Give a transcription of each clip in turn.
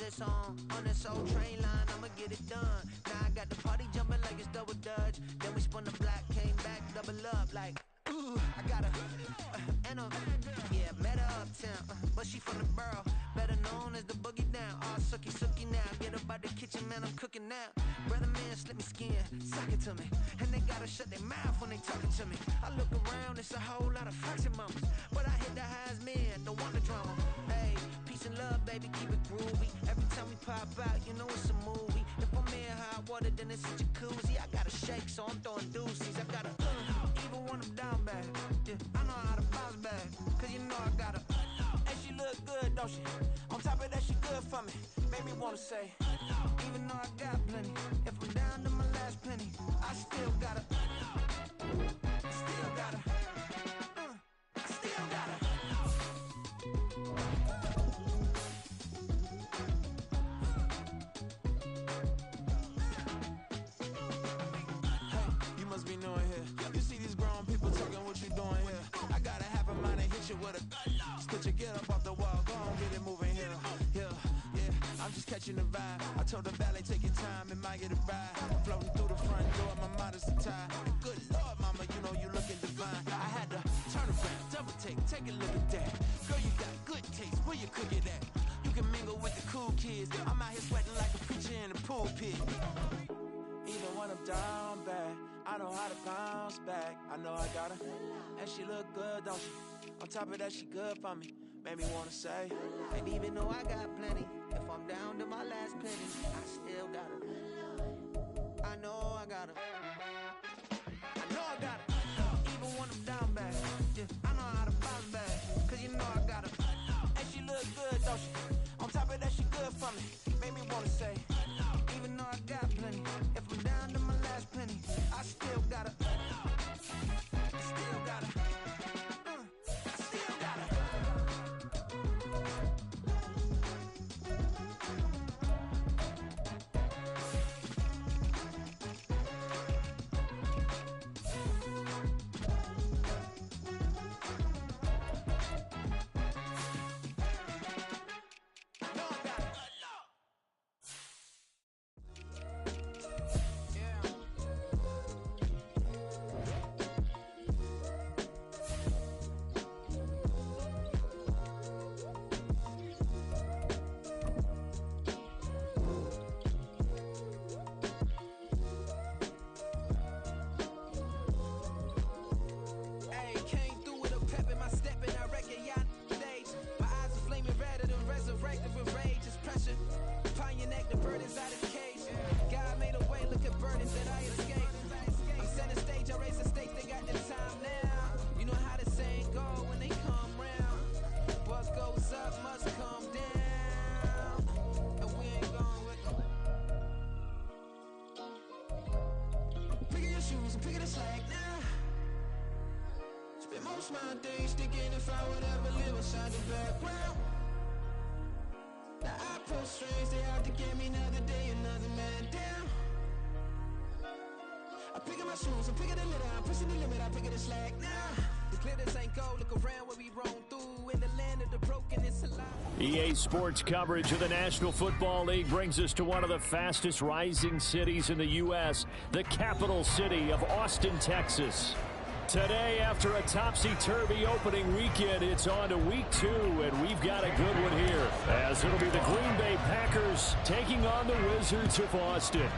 it's on this old train line, I'ma get it done. Now I got the party jumping like it's double dutch. Then we spun the block, came back, double up like, ooh, I got yeah, met her uptown, but she from the borough, better known as the boogie down. All sookie now, get up out the kitchen, man, I'm cooking now. Brother man, slip me skin, suck it to me, and they gotta shut their mouth when they talking to me. I look around, it's a whole lot of flexing mamas, but I hit the highs, man, don't want the drama. Hey, peace and love, baby, keep it groovy. Every time we pop out, you know it's a movie. If I'm in hot water, then it's a jacuzzi. I gotta shake, so I'm throwing deuces. I gotta even when I'm down bad. Yeah, I know how to bounce back, cause you know I gotta. And she look good, don't she? On top of that, she good for me. Made me wanna say, even though I got plenty, if I'm down to my last penny, I still gotta. I still gotta. I still gotta. Hey, you must be knowing here. You see these grown people talking, what you doing here? I gotta have a mind and hit you with a stitch you, get up off the wall, go on, get it moving here. Yeah, I'm just catching the vibe. I told the valet, take your time, it might get a ride. Floating through the front door, my mind is tied. Good Lord, mama, you know you looking divine. I had to turn around, double take a look at that. Girl, you got good taste, where you cook it at? You can mingle with the cool kids. I'm out here sweating like a preacher in the pulpit. Even when I'm down bad, I know how to bounce back. I know I got her, and she look good, don't she? On top of that, she good for me. Made me wanna say, and even though I got plenty, if I'm down to my last penny, I still got her. I know I got her. I know I got her. Even when I'm down bad, yeah, I know how to bounce back, cause you know I got her. And she look good, don't she? On top of that, she good for me. Made me wanna say, even though I got plenty, if I'm down to my last penny, I still got her. I still got her. My days thinking if I would ever live inside the background. Now I pull strings, they out to get me another day, another man down. I'm picking my shoes, I'm picking the litter, I'm pushing the limit, I'm picking the slack now. The glitters ain't gold, look around where we roam through. In the land of the broken, it's alive. EA Sports coverage of the National Football League brings us to one of the fastest rising cities in the U.S., the capital city of Austin, Texas. Today, after a topsy-turvy opening weekend, it's on to week 2, and we've got a good one here, as it'll be the Green Bay Packers taking on the Wizards of Austin.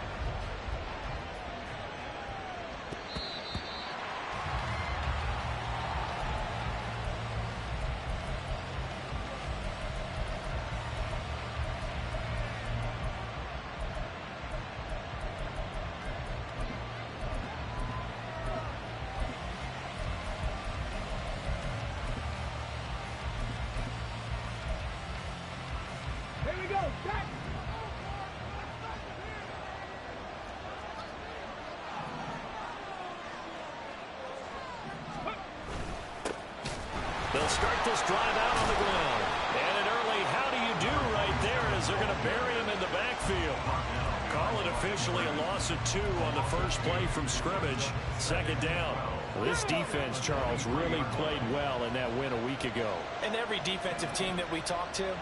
They'll start this drive out on the ground. And an early how do you do right there as they're going to bury him in the backfield. Call it officially a loss of 2 on the first play from scrimmage. Second down. This defense, Charles, really played well in that win a week ago. And every defensive team that we talk to,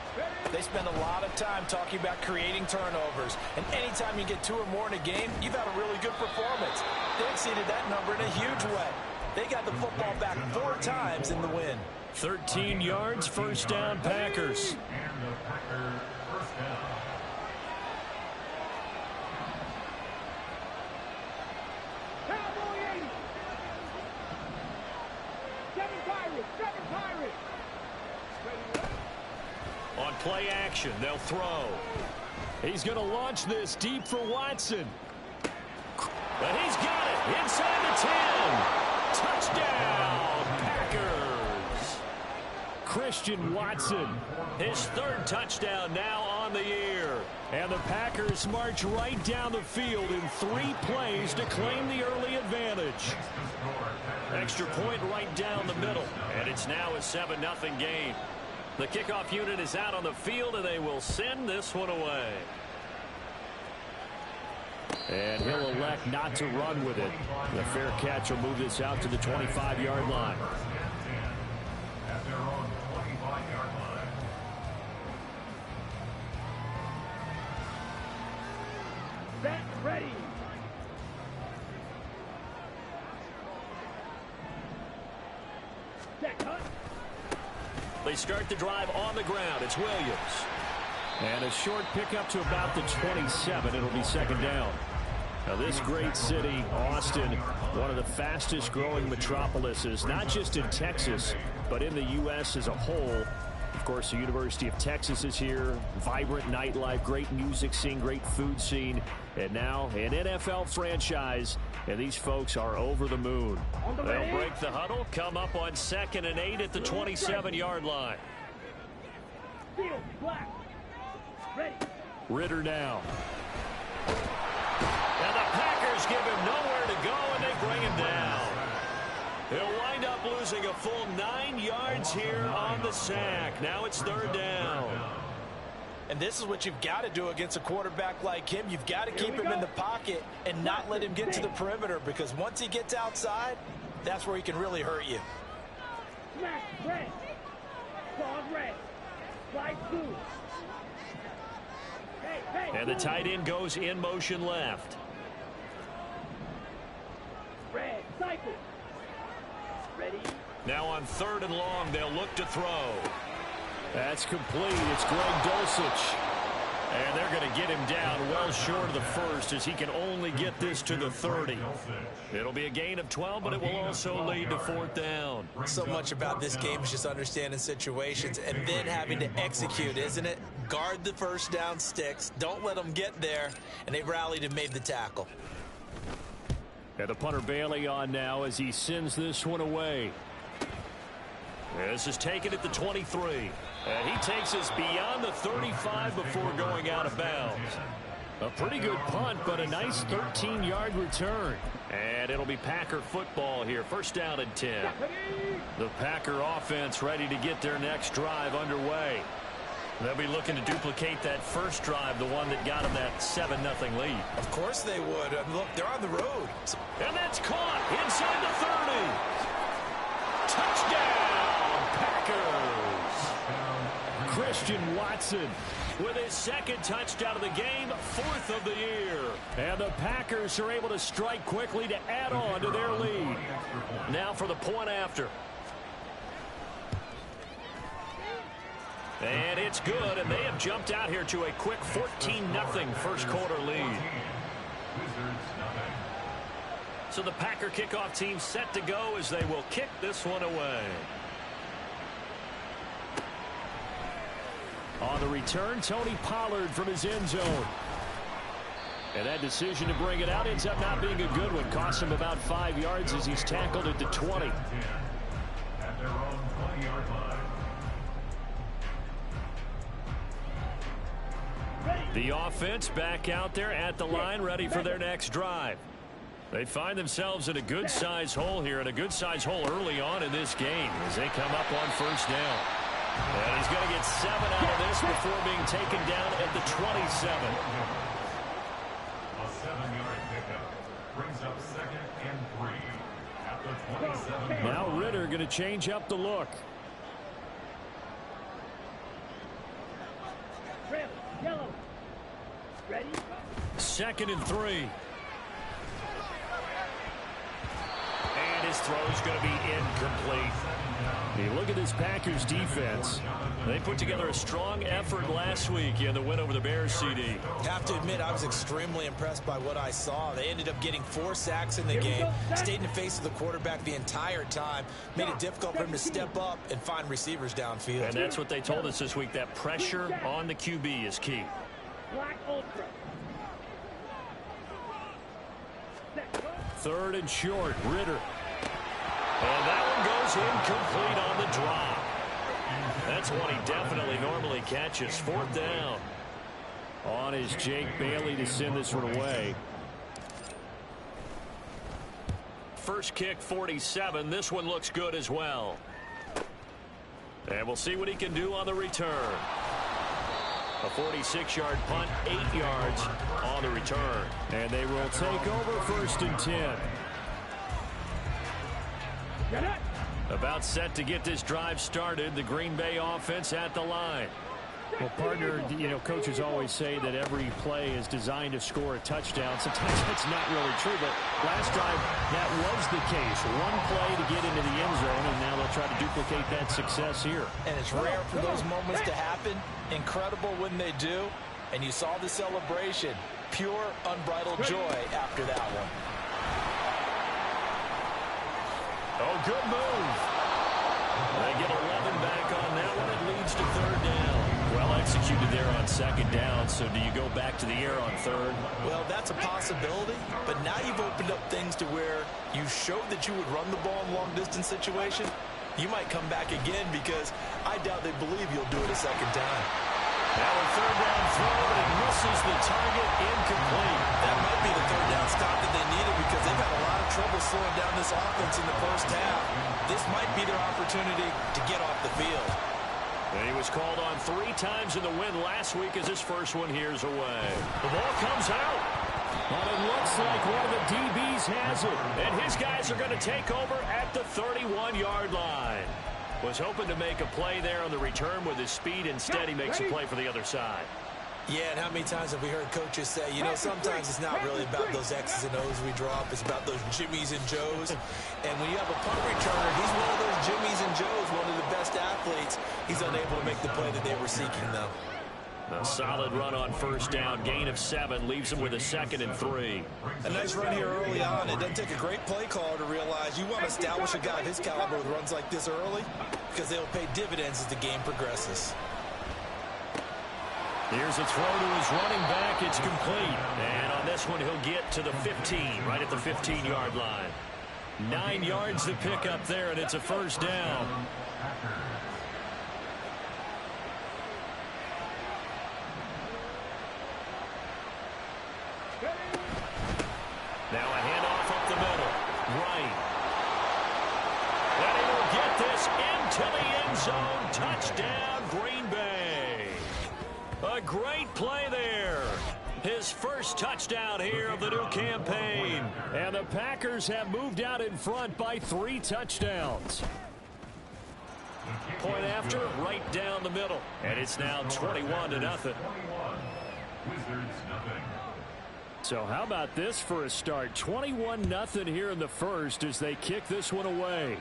they spend a lot of time talking about creating turnovers. And anytime you get 2 or more in a game, you've had a really good performance. They exceeded that number in a huge way. They got the football back 4 times in the win. 13 yards, first down, Packers. On play action, they'll throw. He's going to launch this deep for Watson. And he's got it inside the 10. Touchdown, Packers. Christian Watson, his 3rd touchdown now on the year. And the Packers march right down the field in 3 plays to claim the early advantage. Extra point right down the middle. And it's now a 7-0 game. The kickoff unit is out on the field, and they will send this one away. And he'll elect not to run with it. The fair catch will move this out to the 25-yard line. Set, ready. Set, cut. They start the drive on the ground. It's Williams. And a short pickup to about the 27. It'll be 2nd down. Now this great city, Austin, one of the fastest growing metropolises, not just in Texas, but in the U.S. as a whole. Of course, the University of Texas is here. Vibrant nightlife, great music scene, great food scene. And now an NFL franchise, and these folks are over the moon. They'll break the huddle, come up on 2nd and 8 at the 27-yard line. Ritter now. And the Packers give him nowhere to go, and they bring him down. He'll wind up losing a full 9 yards here on the sack. Now it's 3rd down. And this is what you've got to do against a quarterback like him. You've got to keep him in the pocket and not let him get to the perimeter, because once he gets outside, that's where he can really hurt you. Smash, red. Pause, red. Slide through. And the tight end goes in motion left. Red, cycle. Ready. Now on 3rd and long, they'll look to throw. That's complete. It's Greg Dulcich. And they're going to get him down well short of the 1st, as he can only get this to the 30. It'll be a gain of 12, but it will also lead to 4th down. So much about this game is just understanding situations and then having to execute, isn't it? Guard the 1st down sticks. Don't let them get there. And they rallied and made the tackle. And the punter Bailey on now as he sends this one away. This is taken at the 23. And he takes us beyond the 35 before going out of bounds. A pretty good punt, but a nice 13-yard return. And it'll be Packer football here. 1st down and 10. The Packer offense ready to get their next drive underway. They'll be looking to duplicate that 1st drive, the one that got them that 7-0 lead. Of course they would. Look, they're on the road. And that's caught inside the 30. Touchdown, Packers. Christian Watson with his 2nd touchdown of the game, 4th of the year. And the Packers are able to strike quickly to add on to their lead. Now for the point after. And it's good, and they have jumped out here to a quick 14-0 first quarter lead. So the Packer kickoff team set to go as they will kick this one away. On the return, Tony Pollard from his end zone. And that decision to bring it out ends up not being a good one. Costs him about 5 yards as he's tackled at the 20. At their own 20-yard line. The offense back out there at the line, ready for their next drive. They find themselves in a good-size hole here, and a good-size hole early on in this game as they come up on 1st down. And he's going to get 7 out of this before being taken down at the 27. A 7-yard pickup brings up 2nd and 3. Now Ritter going to change up the look. Red, yellow. Ready? 2nd and 3. And his throw's going to be incomplete. You look at this Packers defense. They put together a strong effort last week in the win over the Bears, CD. Have to admit, I was extremely impressed by what I saw. They ended up getting 4 sacks in the game, stayed in the face of the quarterback the entire time, made it difficult for him to step up and find receivers downfield. And that's what they told us this week, that pressure on the QB is key. Black Ultra. 3rd and short, Ritter. And that one goes incomplete on the drop. That's one he definitely normally catches. 4th down. On is Jake Bailey to send this one away. First kick, 47. This one looks good as well. And we'll see what he can do on the return. A 46-yard punt, 8 yards on the return. And they will take over 1st and 10. About set to get this drive started. The Green Bay offense at the line. Well, partner, you know, coaches always say that every play is designed to score a touchdown. Sometimes that's not really true, but last drive, that was the case. One play to get into the end zone, and now they'll try to duplicate that success here. And it's rare for those moments to happen. Incredible when they do. And you saw the celebration. Pure, unbridled joy after that one. Oh, good move. They get 11 back on that one. It leads to 3rd down. Well executed there on 2nd down. So do you go back to the air on 3rd? Well, that's a possibility. But now you've opened up things to where you showed that you would run the ball in long-distance situation. You might come back again because I doubt they believe you'll do it a 2nd time. Now a 3rd down throw, but it misses the target, incomplete. That might be the 3rd down stop that they needed because they've had a lot of trouble slowing down this offense in the first half. This might be their opportunity to get off the field. And he was called on 3 times in the win last week as his first one here's away. The ball comes out. Well, it looks like one of the DBs has it. And his guys are going to take over at the 31-yard line. Was hoping to make a play there on the return with his speed. Instead, he makes a play for the other side. Yeah, and how many times have we heard coaches say, you know, sometimes it's not really about those X's and O's we drop. It's about those Jimmies and Joes. And when you have a punt returner, he's one of those Jimmies and Joes, one of the best athletes. He's unable to make the play that they were seeking, though. A solid run on 1st down. Gain of 7 leaves him with a 2nd and 3. A nice run here early on. It doesn't take a great play caller to realize you want to establish a guy of his caliber with runs like this early because they'll pay dividends as the game progresses. Here's a throw to his running back. It's complete. And on this one, he'll get to the 15, right at the 15-yard line. 9 yards to pick up there, and it's a 1st down. Now a handoff up the middle. Right. And he will get this into the end zone. Touchdown, Green Bay. A great play there. His first touchdown here of the new campaign. And the Packers have moved out in front by 3 touchdowns. Point after, right down the middle. And it's now 21-0. So how about this for a start? 21-0 here in the first as they kick this one away.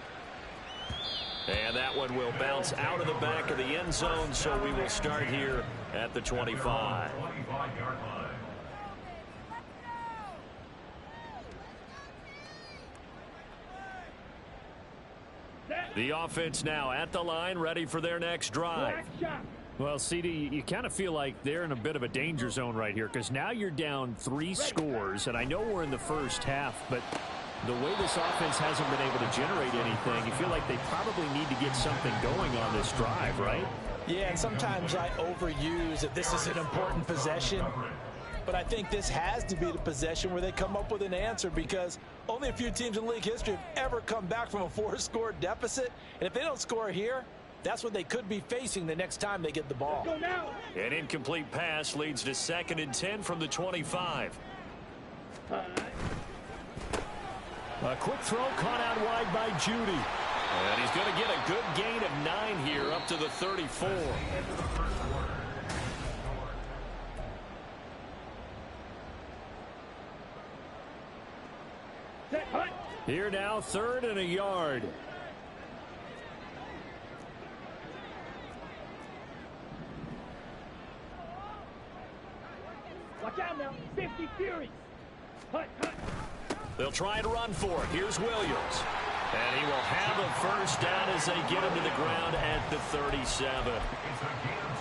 And that one will bounce out of the back of the end zone, so we will start here at the 25. The offense now at the line, ready for their next drive. Well, CD, you kind of feel like they're in a bit of a danger zone right here because now you're down 3 scores, and I know we're in the first half, but the way this offense hasn't been able to generate anything, you feel like they probably need to get something going on this drive, right? Yeah, and sometimes I overuse that this is an important possession, but I think this has to be the possession where they come up with an answer because only a few teams in league history have ever come back from a 4-score deficit, and if they don't score here, that's what they could be facing the next time they get the ball. An incomplete pass leads to 2nd and 10 from the 25. A quick throw caught out wide by Judy. And he's going to get a good gain of 9 here up to the 34. Here now, 3rd and a yard. Watch out now. 50 Furies. Hut, hut. They'll try and run for it. Here's Williams. And he will have a first down as they get him to the ground at the 37.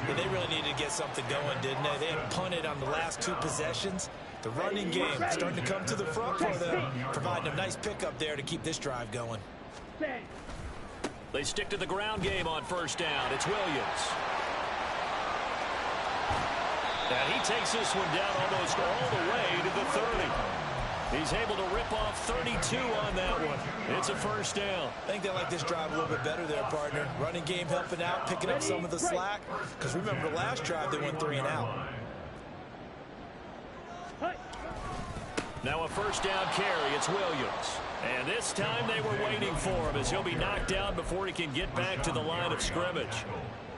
Yeah, they really needed to get something going, didn't they? They had punted on the last 2 possessions. The running game starting to come to the front for them, providing a nice pickup there to keep this drive going. They stick to the ground game on first down. It's Williams. And he takes this one down almost all the way to the 30. He's able to rip off 32 on that one. It's a first down. I think they like this drive a little bit better there, partner. Running game helping out, picking up some of the slack. Because remember, the last drive they went 3 and out. Now a first down carry. It's Williams. And this time they were waiting for him as he'll be knocked down before he can get back to the line of scrimmage.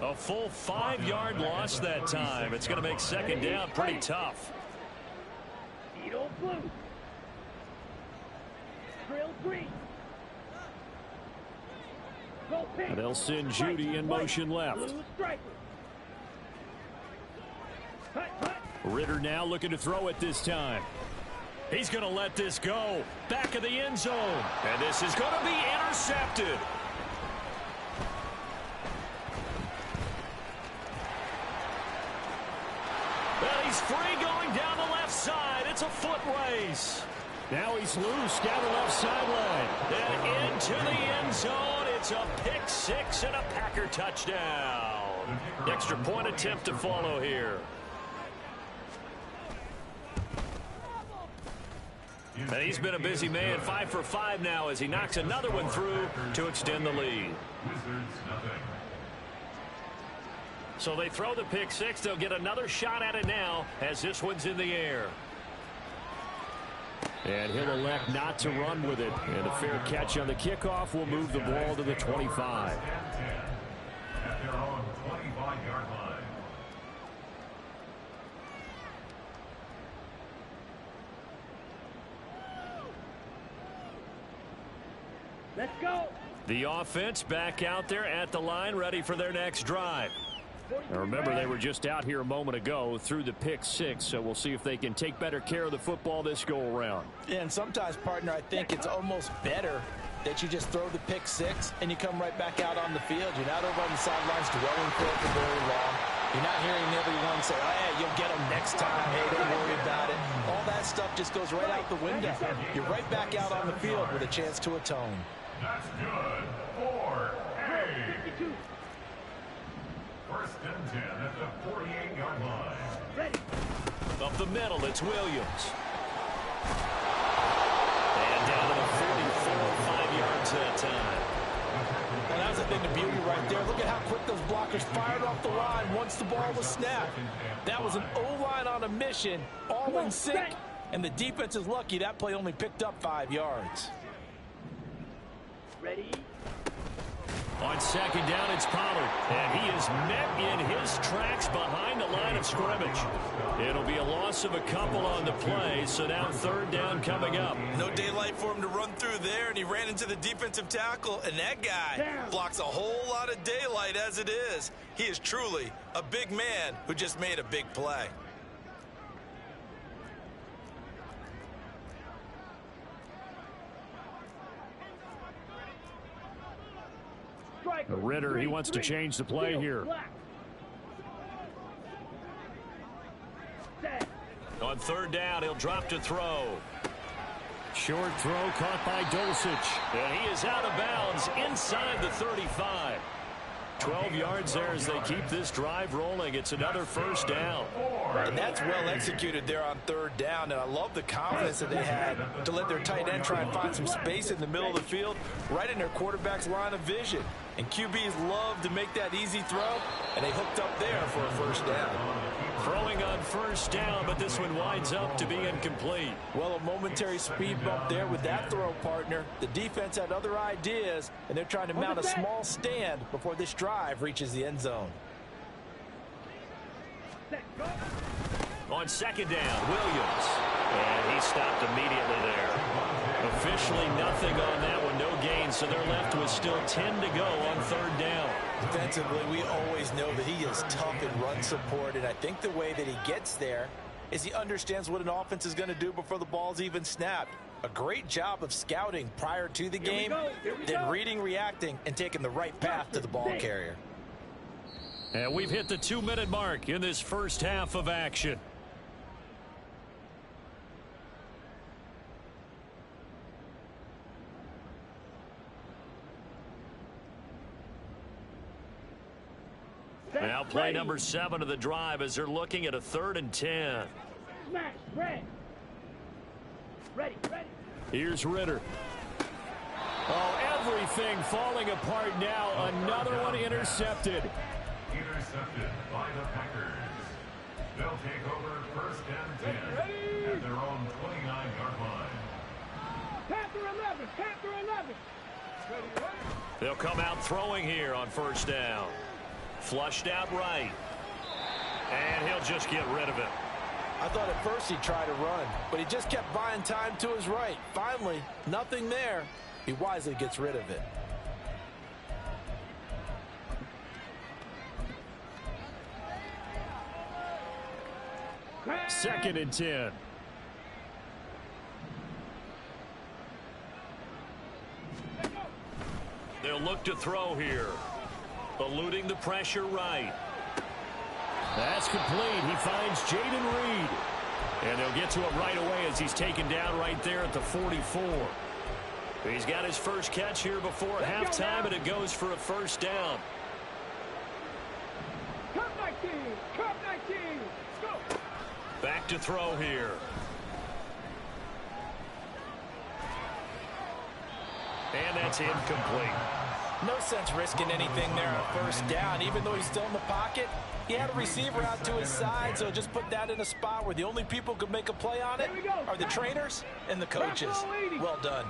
A full 5-yard loss that time. It's going to make second down pretty tough. And they'll send Judy in motion left. Ritter now looking to throw it this time. He's going to let this go. Back of the end zone. And this is going to be intercepted. Well, he's free going down the left side. It's a foot race. Now he's loose down the left sideline. And into the end zone. It's a pick 6 and a Packer touchdown. Extra point attempt to follow here. And he's been a busy man, 5 for 5 now as he knocks another one through to extend the lead. So they throw the pick 6. They'll get another shot at it now as this one's in the air. And he'll elect not to run with it. And a fair catch on the kickoff will move the ball to the 25. At their own 25-yard line. Let's go. The offense back out there at the line, ready for their next drive. Now remember, they were just out here a moment ago through the pick 6, so we'll see if they can take better care of the football this go-around. Yeah, and sometimes, partner, I think it's almost better that you just throw the pick 6 and you come right back out on the field. You're not over on the sidelines dwelling for it for very long. You're not hearing everyone say, oh, hey, you'll get them next time. Hey, don't worry about it. All that stuff just goes right out the window. You're right back out on the field with a chance to atone. That's good. 4-8. First and 10 at the 48-yard line. Ready. Up the middle, it's Williams. And down to the 44, 5 yards that time. And that was the thing, the beauty right there. Look at how quick those blockers fired off the line once the ball was snapped. That was an O-line on a mission, all in sync, and the defense is lucky that play only picked up 5 yards. Ready. On second down, it's Pollard, and he is met in his tracks behind the line of scrimmage. It'll be a loss of a couple on the play, so now third down coming up. No daylight for him to run through there, and he ran into the defensive tackle, and that guy blocks a whole lot of daylight as it is. He is truly a big man who just made a big play. Ritter, he wants to change the play here. On third down, he'll drop to throw. Short throw caught by Dulcich. And he is out of bounds inside the 35. 12 yards there as they keep this drive rolling. It's another first down. And that's well executed there on third down. And I love the confidence that they had to let their tight end try and find some space in the middle of the field, right in their quarterback's line of vision. And QBs love to make that easy throw, and they hooked up there for a first down. Throwing on first down, but this one winds up to be incomplete. Well, a momentary speed bump there with that throw, partner. The defense had other ideas, and they're trying to mount a small stand before this drive reaches the end zone. On second down, Williams. And he stopped immediately there. Officially nothing on that one, no gain, so they're left with still 10 to go on third down. Defensively, we always know that he is tough in run support, and I think the way that he gets there is he understands what an offense is going to do before the ball's even snapped. A great job of scouting prior to the game, then reading, reacting, and taking the right path to the ball carrier. And we've hit the 2-minute mark in this first half of action. Now play number 7 of the drive as they're looking at a 3rd and 10. Smash, ready. Here's Ritter. Oh, everything falling apart now. Another one intercepted. Intercepted by the Packers. They'll take over 1st and 10 at their own 29-yard line. Panther 11. They'll come out throwing here on first down. Flushed out right. And he'll just get rid of it. I thought at first he'd try to run, but he just kept buying time to his right. Finally, nothing there. He wisely gets rid of it. Second and 10. They'll look to throw here. Eluding the pressure right. That's complete. He finds Jaden Reed. And they'll get to him right away as he's taken down right there at the 44. He's got his first catch here before halftime, and it goes for a first down. Come 19. Go. Back to throw here. And that's incomplete. No sense risking anything there on first down. Even though he's still in the pocket, he had a receiver out to his side, so just put that in a spot where the only people who could make a play on it are the trainers and the coaches. Well done.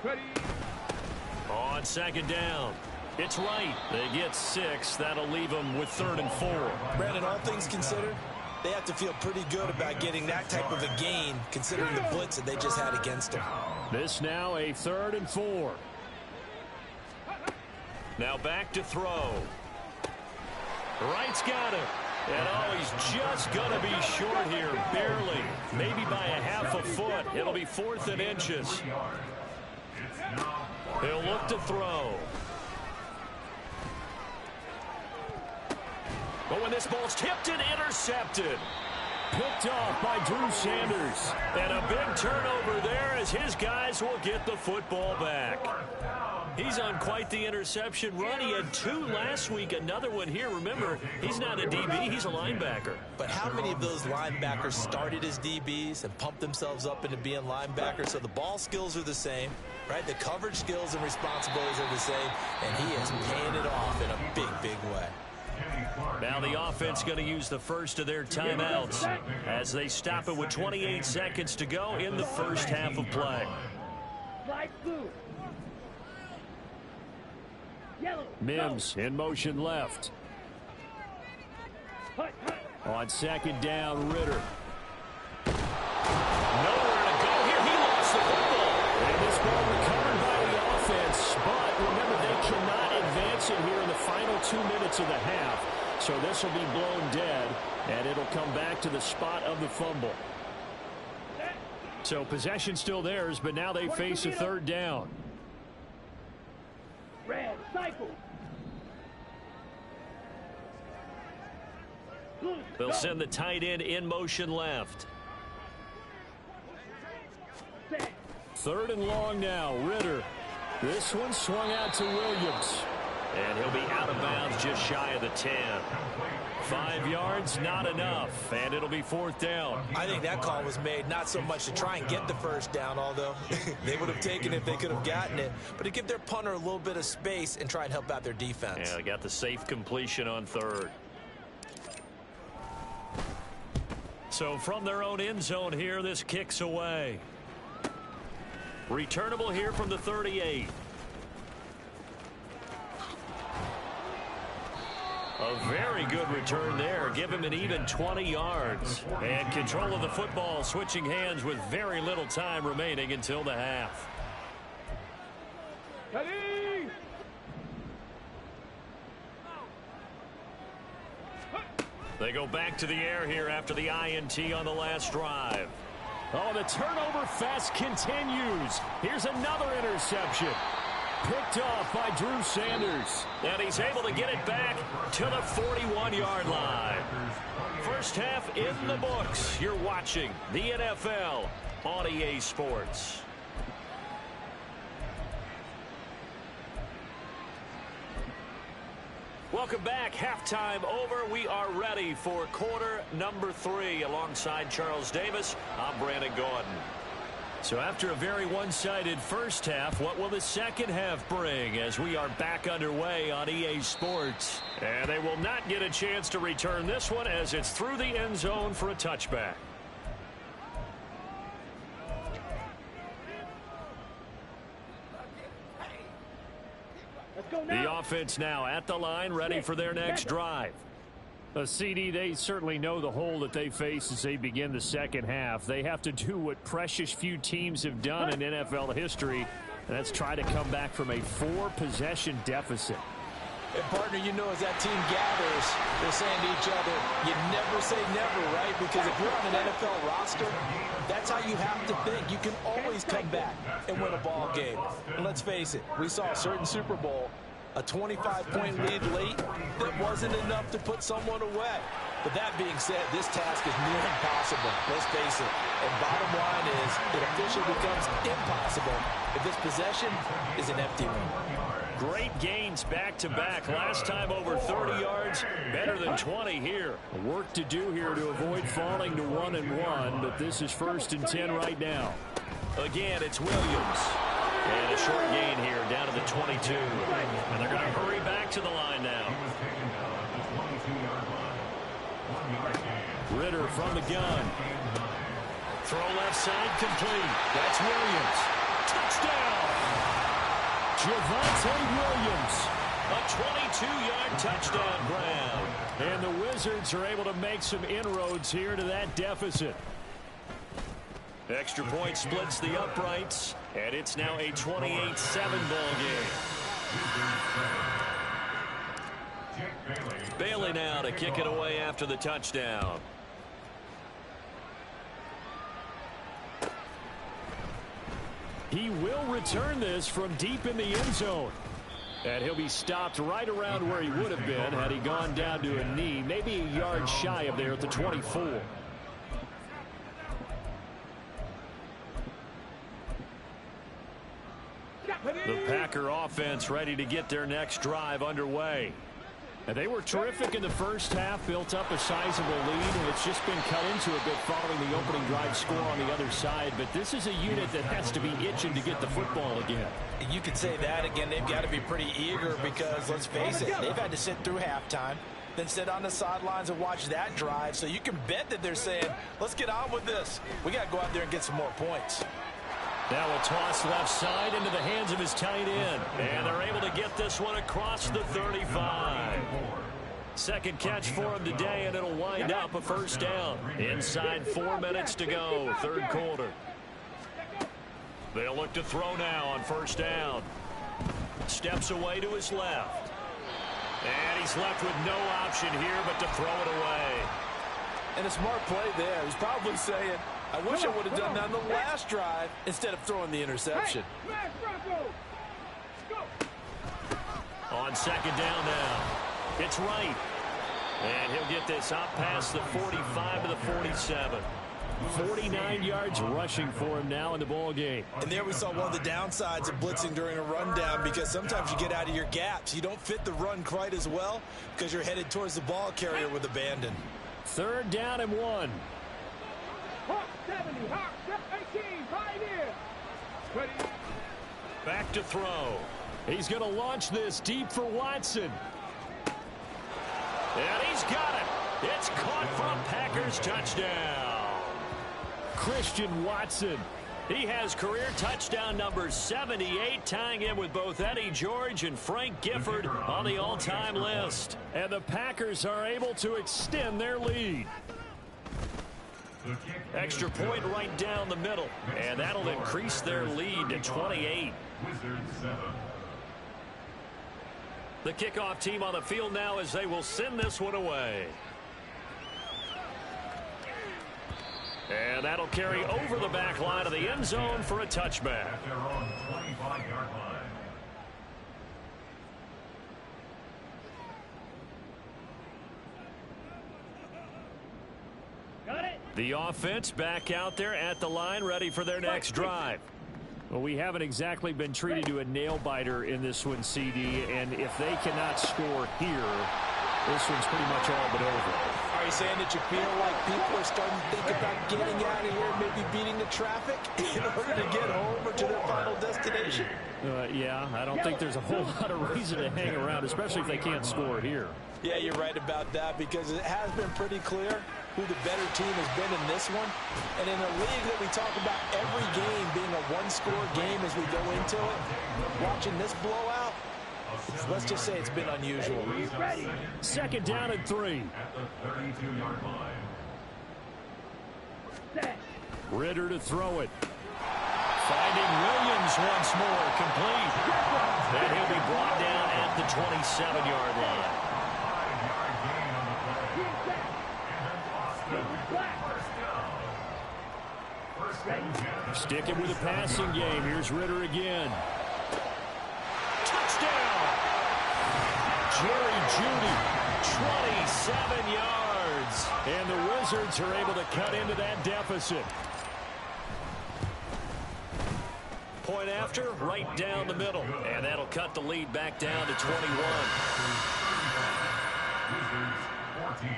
Ready. On second down, it's right. They get 6. That'll leave them with 3rd and 4. Brandon, all things considered, they have to feel pretty good about getting that type of a gain, considering the blitz that they just had against them. This now a 3rd and 4. Now back to throw. Wright's got it. And oh, he's just going to be short here, barely. Maybe by a half a foot. It'll be 4th and inches. He'll look to throw. But when this ball's tipped and intercepted. Picked off by Drew Sanders. And a big turnover there as his guys will get the football back. He's on quite the interception run. He had 2 last week, another one here. Remember, he's not a DB, he's a linebacker. But how many of those linebackers started as DBs and pumped themselves up into being linebackers? So the ball skills are the same, right? The coverage skills and responsibilities are the same, and he is paying it off in a big, big way. Now the offense going to use the first of their timeouts as they stop it with 28 seconds to go in the first half of play. Light blue. Yellow. Mims in motion left. On second down, Ritter. Nowhere to go here. He lost the football. And this ball recovered by the offense. But remember, they cannot advance it here in the final 2 minutes of the half. So this will be blown dead, and it'll come back to the spot of the fumble. So possession still theirs, but now they face a 3rd down. Red, cycle. They'll send the tight end in motion left. 3rd and long now, Ritter. This one swung out to Williams. And he'll be out of bounds just shy of the 10. 5 yards, not enough, and it'll be 4th down. I think that call was made not so much to try and get the first down, although they would have taken it if they could have gotten it, but to give their punter a little bit of space and try and help out their defense. Yeah, they got the safe completion on 3rd. So from their own end zone here, this kicks away. Returnable here from the 38. A very good return there. Give him an even 20 yards. And control of the football, switching hands with very little time remaining until the half. Ready? They go back to the air here after the INT on the last drive. Oh, the turnover fest continues. Here's another interception. Picked off by Drew Sanders. And he's able to get it back to the 41-yard line. First half in the books. You're watching the NFL on EA Sports. Welcome back. Halftime over. We are ready for quarter number 3. Alongside Charles Davis, I'm Brandon Gordon. So after a very one-sided first half, what will the second half bring as we are back underway on EA Sports? And they will not get a chance to return this one as it's through the end zone for a touchback. The offense now at the line, ready for their next drive. CD, they certainly know the hole that they face as they begin the second half. They have to do what precious few teams have done in NFL history, and that's try to come back from a 4-possession deficit. And partner, you know, as that team gathers, they're saying to each other, you never say never, right? Because if you're on an NFL roster, that's how you have to think. You can always come back and win a ball game. And let's face it, we saw a certain Super Bowl, a 25-point lead late that wasn't enough to put someone away. But that being said, this task is near impossible. Let's face it. And bottom line is, it officially becomes impossible if this possession is an empty one. Great gains back-to-back. Last time over 30 yards, better than 20 here. Work to do here to avoid falling to 1-1, but this is 1st and 10 right now. Again, it's Williams. And a short gain here down to the 22. And they're going to hurry back to the line now. Ritter from the gun. Throw left side complete. That's Williams. Touchdown! Javonte Williams. A 22-yard touchdown grab. And the Wizards are able to make some inroads here to that deficit. Extra point splits the uprights, and it's now a 28-7 ball game. Bailey now to kick it away after the touchdown. He will return this from deep in the end zone. And he'll be stopped right around where he would have been had he gone down to a knee, maybe a yard shy of there at the 24. The Packer offense ready to get their next drive underway. And they were terrific in the first half, built up a sizable lead, and it's just been cut into a bit following the opening drive score on the other side. But this is a unit that has to be itching to get the football again. You could say that again. They've got to be pretty eager because, let's face it, they've had to sit through halftime, then sit on the sidelines and watch that drive. So you can bet that they're saying, let's get on with this. We got to go out there and get some more points. Now a toss left side into the hands of his tight end. And they're able to get this one across the 35. Second catch for him today, and it'll wind up a first down. Inside 4 minutes to go, third quarter. They'll look to throw now on first down. Steps away to his left. And he's left with no option here but to throw it away. And a smart play there. He's probably saying, I wish I would have done that on the last drive instead of throwing the interception. On second down now, it's Wright. And he'll get this out past the 45 to the 47. 49 yards rushing for him now in the ball game. And there we saw one of the downsides of blitzing during a rundown, because sometimes you get out of your gaps. You don't fit the run quite as well because you're headed towards the ball carrier with abandon. Third down and 1. Hawk 70, Hawk 18, right here. Ready. Back to throw. He's going to launch this deep for Watson. And he's got it. It's caught for a Packers touchdown. Christian Watson. He has career touchdown number 78, tying him with both Eddie George and Frank Gifford on the all-time list. And the Packers are able to extend their lead. Extra point right down the middle, and that'll increase their lead to 28. The kickoff team on the field now as they will send this one away. And that'll carry over the back line of the end zone for a touchback. At their own 25-yard line. Got it. The offense back out there at the line, ready for their next drive. Well, we haven't exactly been treated to a nail-biter in this one, CD, and if they cannot score here, this one's pretty much all but over. Are you saying that you feel like people are starting to think about getting out of here, maybe beating the traffic in order to get home or to their final destination? Yeah, I don't think there's a whole lot of reason to hang around, especially if they can't score here. Yeah, you're right about that, because it has been pretty clear who the better team has been in this one. And in a league that we talk about every game being a one-score game as we go into it, watching this blowout, let's just say it's been unusual. Second down and 3. At the 32-yard line. Ritter to throw it. Finding Williams once more, complete. And he'll be brought down at the 27-yard line. 5-yard gain on the play. First and 10. Sticking with the passing game. Here's Ritter again. Touchdown! Jerry Jeudy, 27 yards. And the Wizards are able to cut into that deficit. Point after, right down the middle. And that'll cut the lead back down to 21. Wizards 14.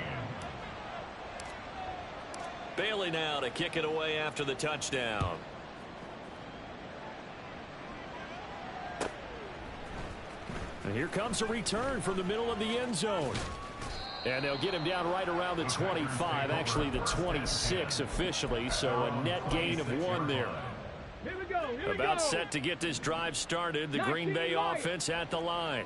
Bailey now to kick it away after the touchdown. And here comes a return from the middle of the end zone. And they'll get him down right around the 25, actually the 26 officially, so a net gain of 1 there. Here we go. About set to get this drive started, the Green Bay offense at the line.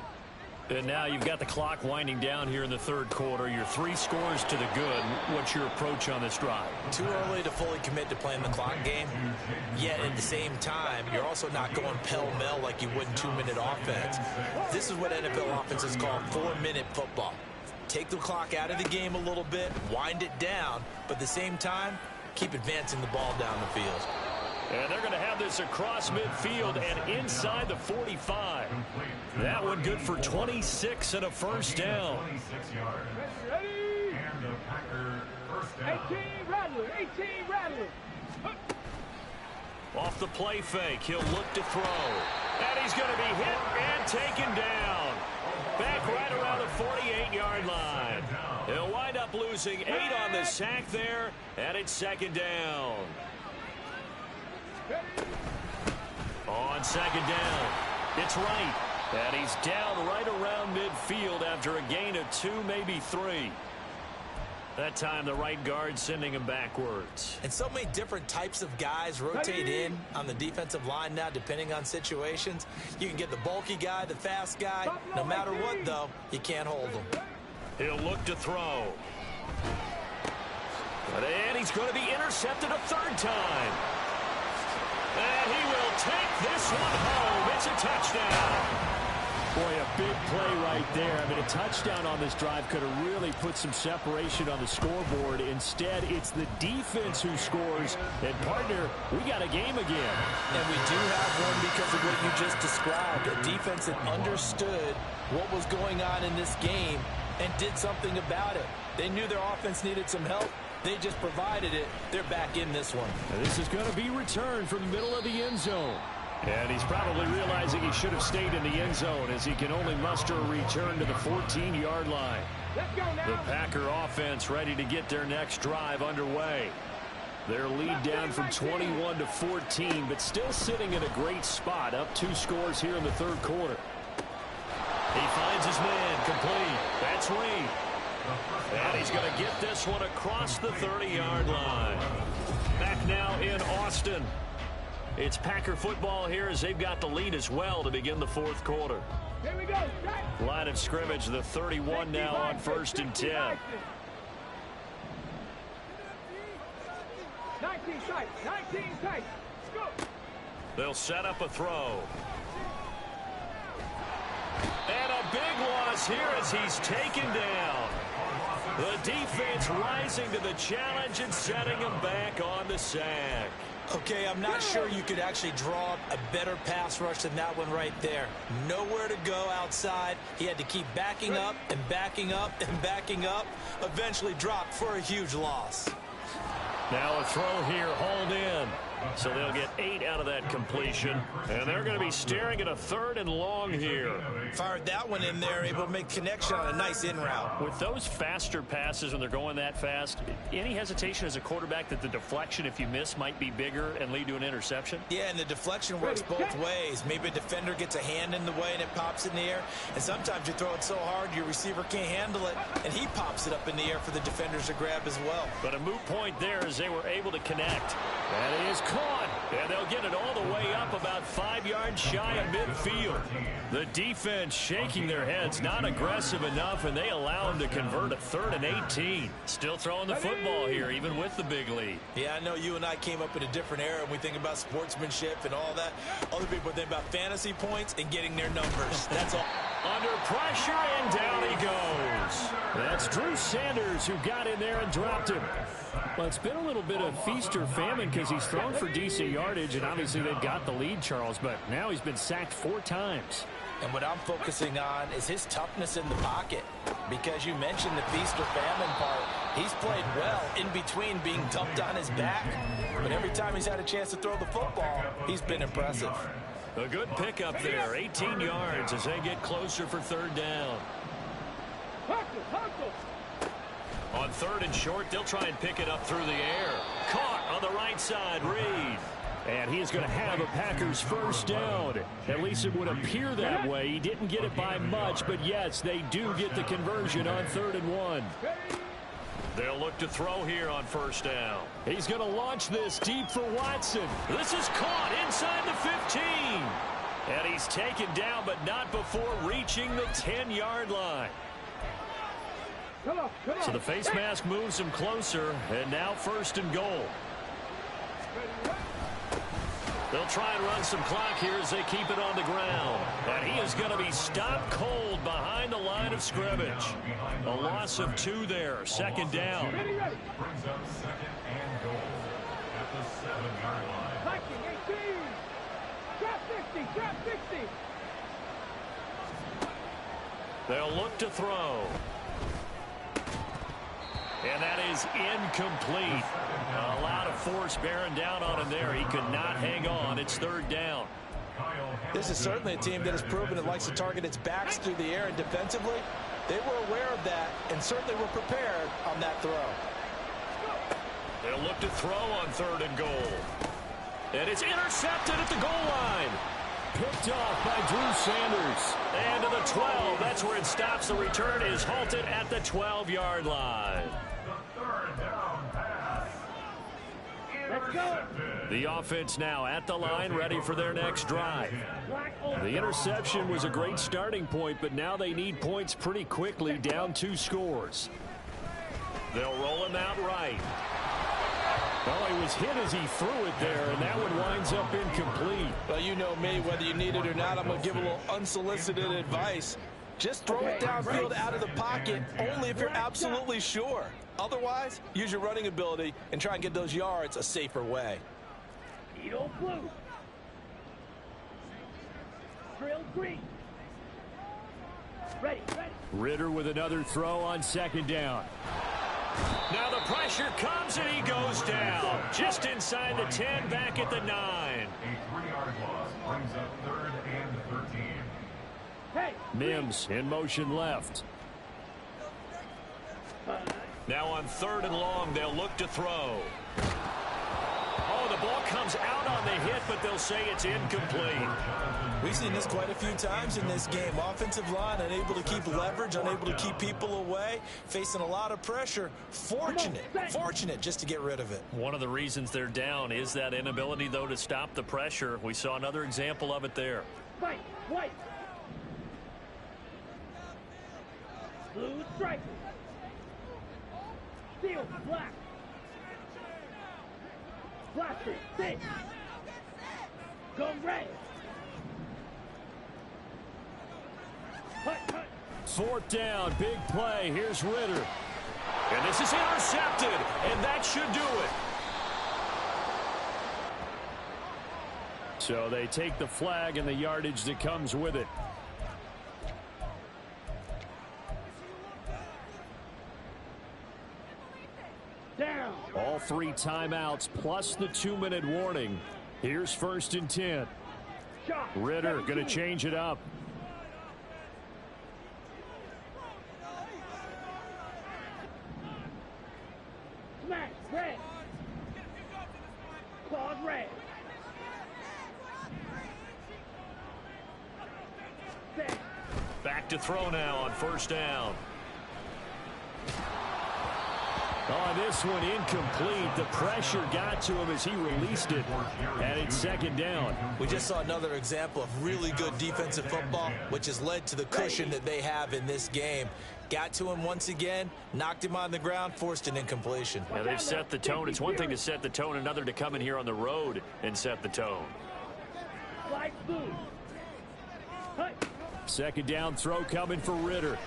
And now you've got the clock winding down here in the third quarter. You're 3 scores to the good. What's your approach on this drive? Too early to fully commit to playing the clock game. Yet at the same time, you're also not going pell-mell like you would in 2-minute offense. This is what NFL offenses call 4-minute football. Take the clock out of the game a little bit, wind it down, but at the same time, keep advancing the ball down the field. And they're going to have this across midfield and inside the 45. That one good for 26 and a first down. 26 yards. Ready? And the Packer first down. 18 Rattler. 18 Rattler. Off the play fake, he'll look to throw. And he's going to be hit and taken down. Back right around the 48-yard line. He'll wind up losing 8 on the sack there, and it's second down. On second down, it's right. And he's down right around midfield after a gain of 2, maybe 3. That time the right guard sending him backwards. And so many different types of guys rotate in on the defensive line now depending on situations. You can get the bulky guy, the fast guy. No matter what, though, you can't hold him. He'll look to throw. And he's going to be intercepted a 3rd time. And he will take this one home. It's a touchdown. Boy, a big play right there. I mean, a touchdown on this drive could have really put some separation on the scoreboard. Instead, it's the defense who scores. And, partner, we got a game again. And we do have one because of what you just described. A defense that understood what was going on in this game and did something about it. They knew their offense needed some help. They just provided it. They're back in this one. And this is going to be returned from the middle of the end zone. And he's probably realizing he should have stayed in the end zone as he can only muster a return to the 14-yard line. Let's go now. The Packer offense ready to get their next drive underway. Their lead down from 21 to 14, but still sitting in a great spot, up 2 scores here in the third quarter. He finds his man, complete. That's Reed. And he's going to get this one across the 30-yard line. Back now in Austin. It's Packer football here as they've got the lead as well to begin the fourth quarter. Here we go. Line of scrimmage, the 31 now on 1st and 10. 19 tight. 19 tight. Go. They'll set up a throw. And a big loss here as he's taken down. The defense rising to the challenge and setting him back on the sack. Okay, I'm not sure you could actually draw up a better pass rush than that one right there. Nowhere to go outside. He had to keep backing up and backing up and backing up. Eventually dropped for a huge loss. Now a throw here, hauled in. So they'll get 8 out of that completion. And they're going to be staring at a 3rd and long here. Fired that one in there, able to make connection on a nice in route. With those faster passes when they're going that fast, any hesitation as a quarterback that the deflection, if you miss, might be bigger and lead to an interception? Yeah, and the deflection works both ways. Maybe a defender gets a hand in the way and it pops in the air. And sometimes you throw it so hard your receiver can't handle it, and he pops it up in the air for the defenders to grab as well. But a moot point there as they were able to connect. That is caught, and they'll get it all the way up about 5 yards shy of midfield. The defense shaking their heads, not aggressive enough, and they allow them to convert a 3rd and 18. Still throwing the football here, even with the big lead. Yeah, I know you and I came up in a different era, and we think about sportsmanship and all that. Other people think about fantasy points and getting their numbers. That's all. Under pressure, and down he goes. That's Drew Sanders who got in there and dropped him. Well, it's been a little bit of feast or famine because he's thrown for decent yardage, and obviously they've got the lead, Charles, but now he's been sacked 4 times. And what I'm focusing on is his toughness in the pocket, because you mentioned the feast or famine part. He's played well in between being dumped on his back, but every time he's had a chance to throw the football, he's been impressive. A good pickup there, 18 yards as they get closer for 3rd down. On 3rd and short, they'll try and pick it up through the air. Caught on the right side, Reed. And he's going to have a Packers 1st down. At least it would appear that way. He didn't get it by much, but yes, they do get the conversion on 3rd and 1. They'll look to throw here on 1st down. He's going to launch this deep for Watson. This is caught inside the 15. And he's taken down, but not before reaching the 10-yard line. So the face mask moves him closer, and now 1st and goal. They'll try and run some clock here as they keep it on the ground. And he is going to be stopped cold behind the line of scrimmage. A loss of 2 there, 2nd down. Brings up 2nd and goal at the 7-yard line. 18. Trap 50. Trap 50. They'll look to throw. And that is incomplete. A lot of force bearing down on him there. He could not hang on. It's 3rd down. This is certainly a team that has proven it likes to target its backs through the air, and defensively, they were aware of that and certainly were prepared on that throw. They'll look to throw on 3rd and goal. And it's intercepted at the goal line. Picked off by Drew Sanders. And to the 12. That's where it stops. The return is halted at the 12-yard line. The 3rd down pass. Intercepted. The offense now at the line, ready for their next drive. The interception was a great starting point, but now they need points pretty quickly, down 2 scores. They'll roll him out right. Well, he was hit as he threw it there, and that one winds up incomplete. Well, you know me, whether you need it or not, I'm going to give a little unsolicited advice. Just throw it downfield out of the pocket, only if you're absolutely sure. Otherwise, use your running ability and try and get those yards a safer way. Edo blue. Drill green. Ready. Ritter with another throw on 2nd down. Now the pressure comes and he goes down. Just inside the 10, back at the 9. A 3-yard loss brings up 3rd and 13. Hey. Mims in motion left. Now on 3rd and long, they'll look to throw. Oh, the ball comes out on the hit, but they'll say it's incomplete. We've seen this quite a few times in this game. Offensive line unable to keep leverage, unable to keep people away, facing a lot of pressure. Fortunate just to get rid of it. One of the reasons they're down is that inability, though, to stop the pressure. We saw another example of it there. Fight, white. Blue strike. Steel, black. Blaster, six. Go red. Hut, hut. Fourth down, big play. Here's Ritter. And this is intercepted, and that should do it. So they take the flag and the yardage that comes with it. Down. All 3 timeouts plus the 2-minute warning. Here's 1st and 10. Shot. Ritter going to change it up. Smash, red. Claws, red. Set. Back to throw now on 1st down. On this one, incomplete. The pressure got to him as he released it. And it's 2nd down. We just saw another example of really good defensive football, which has led to the cushion that they have in this game. Got to him once again, knocked him on the ground, forced an incompletion. Yeah, they've set the tone. It's one thing to set the tone, another to come in here on the road and set the tone. Flag blue. Hut. 2nd down throw coming for Ritter.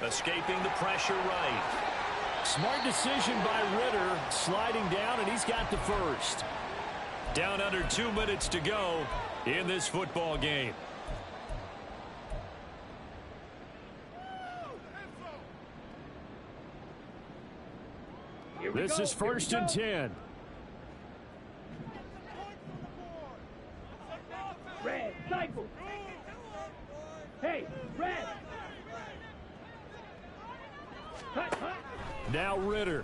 Escaping the pressure right. Smart decision by Ritter, sliding down, and he's got the first. Down under 2 minutes to go in this football game. This is 1st and 10. Red, cycle. Hey, red. Hut, hut. Now Ritter.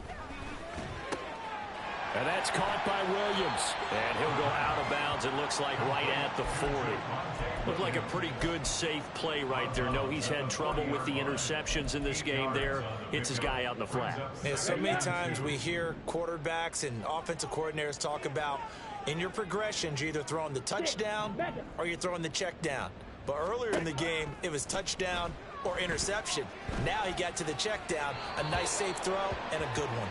And that's caught by Williams. And he'll go out of bounds, it looks like, right at the 40. Looked like a pretty good, safe play right there. No, he's had trouble with the interceptions in this game there. Hits his guy out in the flat. Yeah, so many times we hear quarterbacks and offensive coordinators talk about in your progressions, you're either throwing the touchdown or you're throwing the check down. But earlier in the game, it was touchdown or interception. Now he got to the check down, a nice safe throw and a good one.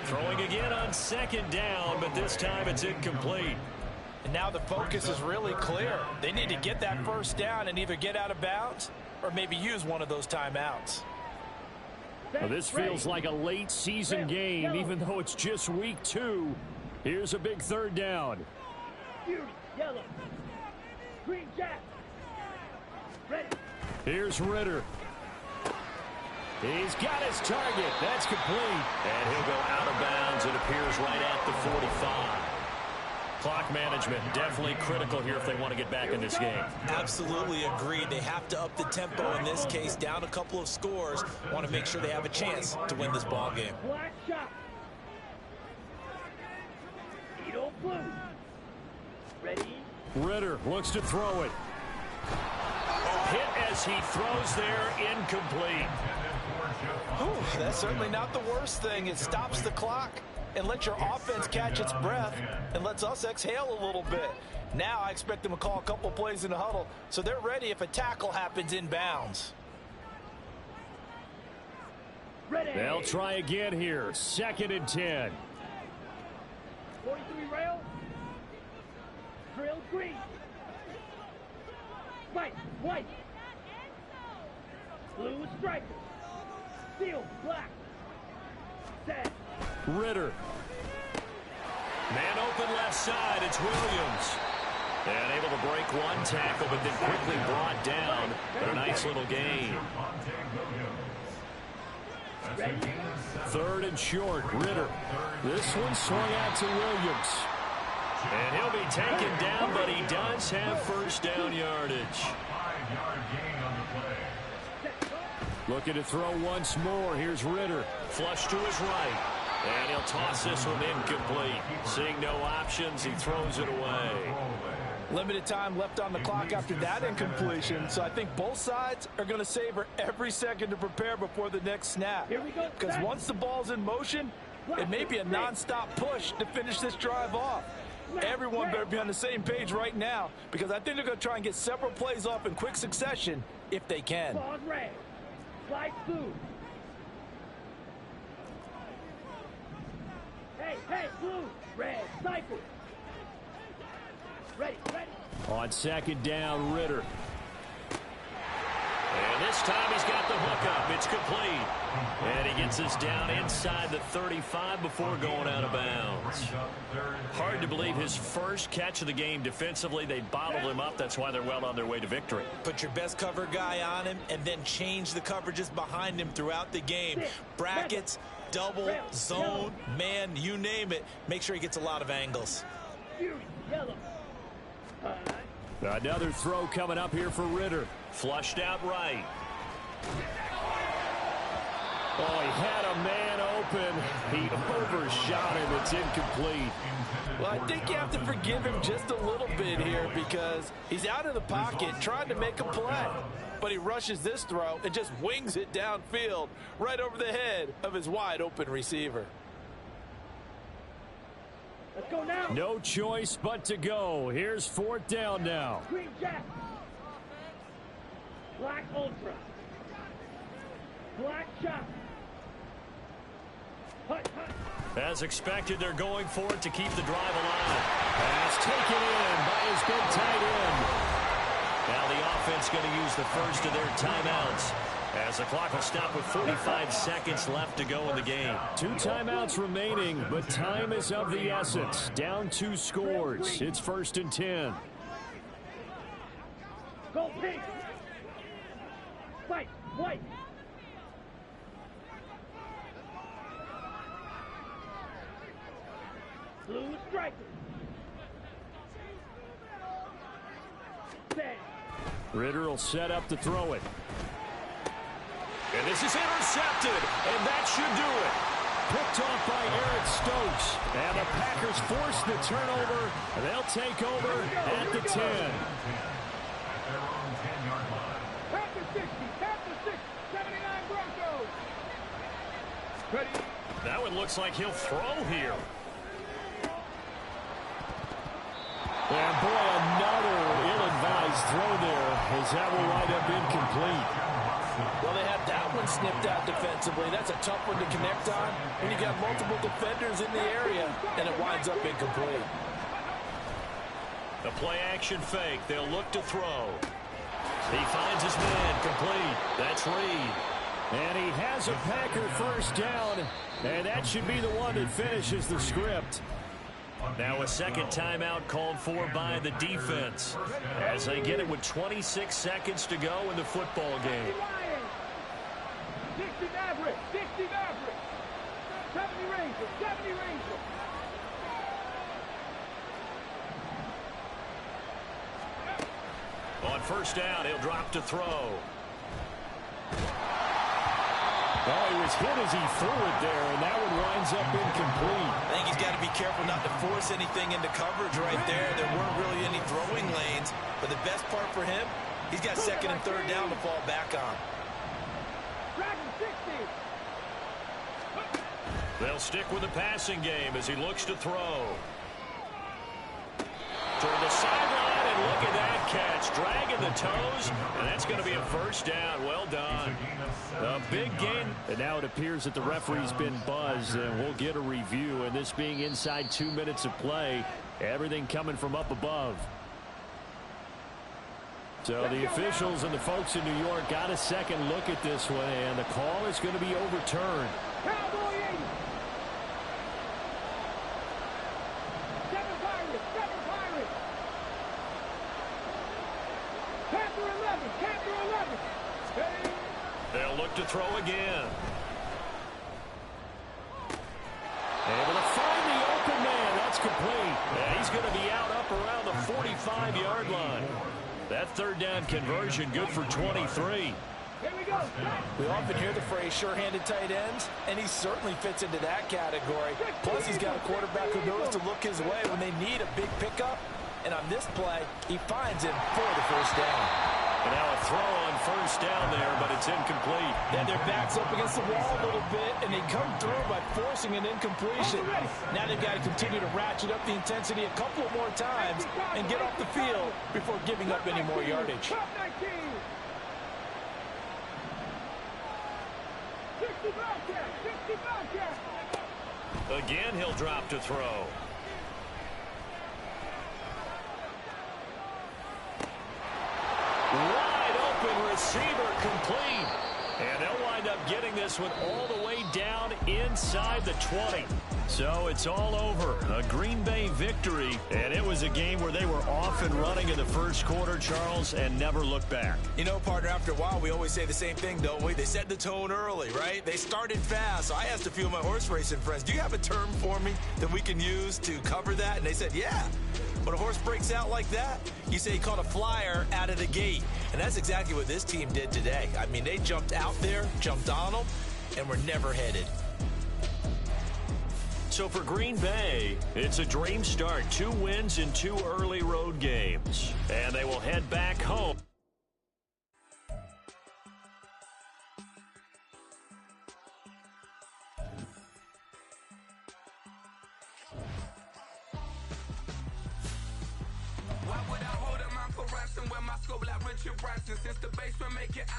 Throwing again on 2nd down, but this time it's incomplete. And now the focus is really clear. They need to get that 1st down and either get out of bounds or maybe use one of those timeouts. Well, this feels like a late season game, even though it's just week 2. Here's a big 3rd down. Fury, yellow. Green jack. Ready. Here's Ritter. He's got his target. That's complete. And he'll go out of bounds. It appears right at the 45. Clock management definitely critical here if they want to get back in this game. Absolutely agreed. They have to up the tempo in this case, down a couple of scores. Want to make sure they have a chance to win this ball game. Black shot. Edo blue. Ready. Ritter looks to throw it. Hit as he throws there, incomplete. Whew, that's certainly not the worst thing. It stops the clock and lets your offense catch its breath and lets us exhale a little bit. Now I expect them to call a couple plays in the huddle so they're ready if a tackle happens in bounds. Ready. They'll try again here. 2nd and 10. 43 rail. Drill green. White, white. Blue striker. Steel, black. Set. Ritter. Man open left side. It's Williams. And able to break one tackle, but then quickly brought down. But a nice little gain. 3rd and short. Ritter. This one swung out to Williams. And he'll be taken down, but he does have 1st down yardage. 5-yard gain on the play. Looking to throw once more. Here's Ritter. Flush to his right. And he'll toss this one incomplete. Seeing no options, he throws it away. Limited time left on the clock after that incompletion, so I think both sides are going to savor every second to prepare before the next snap. Because once the ball's in motion, it may be a non-stop push to finish this drive off. Everyone better be on the same page right now, because I think they're going to try and get several plays off in quick succession if they can. Pause red. Slide through. Hey, blue. Red. Cycle. Ready. On second down, Ritter. And this time he's got the hook up. It's complete. And he gets us down inside the 35 before going out of bounds. Hard to believe his first catch of the game defensively. They bottled him up. That's why they're well on their way to victory. Put your best cover guy on him and then change the coverages behind him throughout the game. Brackets, double, zone, man, you name it. Make sure he gets a lot of angles. Yellow. Another throw coming up here for Ritter. Flushed out right. Oh, he had a man open. He overshot him. It's incomplete. Well, I think you have to forgive him just a little bit here because he's out of the pocket trying to make a play. But he rushes this throw and just wings it downfield right over the head of his wide open receiver. Let's go now. No choice but to go. Here's fourth down now. Green Jack. Black Ultra. Black Shot. Hut. As expected, they're going for it to keep the drive alive. Pass taken in by his big tight end. Now the offense going to use the first of their timeouts, as the clock will stop with 45 seconds left to go in the game. 2 timeouts remaining, but time is of the essence. Down 2 scores. It's 1st and 10. Go pink. Fight. White. Blue striker. Set. Ritter will set up to throw it. And this is intercepted, and that should do it. Picked off by Eric Stokes. And the Packers force the turnover. They'll take over at the 10. Panther 60. Panther 60. 79 Broncos. Ready. That one looks like he'll throw here. And boy, another ill-advised throw there, as that will wind up incomplete. Well, they had that one snipped out defensively. That's a tough one to connect on when you got multiple defenders in the area, and it winds up incomplete. The play-action fake. They'll look to throw. He finds his man complete. That's Reed. And he has a Packer first down, and that should be the one that finishes the script. Now a second timeout called for by the defense as they get it with 26 seconds to go in the football game. 60 Maverick. 60 Maverick. 70 Ranger. 70 Ranger. On first down, he'll drop to throw. Oh, he was hit as he threw it there, and that one winds up incomplete. I think he's got to be careful not to force anything into coverage right there. There weren't really any throwing lanes, but the best part for him, he's got second and third down to fall back on. Dragon 60. They'll stick with the passing game as he looks to throw. Toward the sideline, and look at that catch. Dragging the toes, and that's going to be a first down. Well done. A big gain. And now it appears that the referee's been buzzed, and we'll get a review. And this being inside 2 minutes of play, everything coming from up above. So the officials and the folks in New York got a second look at this one, and the call is going to be overturned. Cowboy 80. 7 Pirates. 7 Pirates. Panther 11. Panther 11. Ready. They'll look to throw again. Able to find the open man. That's complete. And he's going to be out up around the 45-yard line. That third down conversion good for 23. Here we go. We often hear the phrase sure-handed tight ends, and he certainly fits into that category. Plus, he's got a quarterback who knows to look his way when they need a big pickup. And on this play, he finds him for the first down. And now a throw on first down there, but it's incomplete. Then their back's up against the wall a little bit, and they come through by forcing an incompletion. Now they've got to continue to ratchet up the intensity a couple more times and get off the field before giving up any more yardage. Again, he'll drop to throw. Wide open receiver, complete. And they'll wind up getting this one all the way down inside the 20. So it's all over. A Green Bay victory. And it was a game where they were off and running in the first quarter, Charles, and never looked back. You know, partner, after a while, we always say the same thing, don't we? They set the tone early, right? They started fast. So I asked a few of my horse racing friends, do you have a term for me that we can use to cover that? And they said, yeah. When a horse breaks out like that, you say he caught a flyer out of the gate. And that's exactly what this team did today. I mean, they jumped out there, jumped on them, and were never headed. So for Green Bay, it's a dream start. 2 wins in 2 early road games. And they will head back home. Why would I hold a man for ransom when my scope like Richard Branson? Since the basement make it